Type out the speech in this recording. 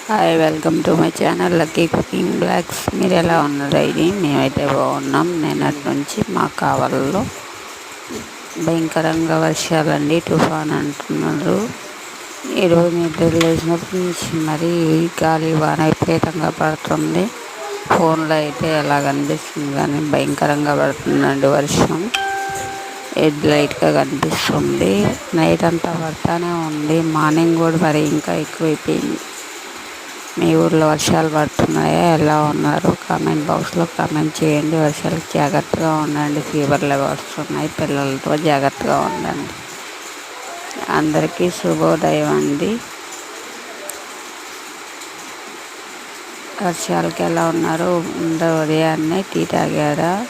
Hi, welcome to my channel lucky cooking blogs. మీరు ఎలా ఉన్నారు? మేమైతే బాగున్నాం. నిన్నటి నుంచి మా కావలలో భయంకరంగా వర్షాలండి, తుఫాన్ అంటున్నారు. ఈరోజు నిద్ర లేచినప్పటి నుంచి మరీ గాలి వాన విపరీతంగా పడుతుంది. ఫోన్లో అయితే ఎలా కనిపిస్తుంది కానీ భయంకరంగా పడుతుందండి వర్షం. లైట్గా కనిపిస్తుంది. నైట్ అంతా పడతానే ఉంది. మార్నింగ్ కూడా మరి ఇంకా ఎక్కువైపోయింది. మీ ఊర్లో వర్షాలు పడుతున్నాయా? ఎలా ఉన్నారు? కామెంట్ బాక్స్లో కామెంట్ చేయండి. వర్షాలకు జాగ్రత్తగా ఉండండి. ఫీవర్లు వస్తున్నాయి. పిల్లలతో జాగ్రత్తగా ఉండండి. అందరికీ శుభోదయం అండి. వర్షాలకి ఎలా ఉన్నారు? ముందు ఉదయాన్నే టీ తాగారా?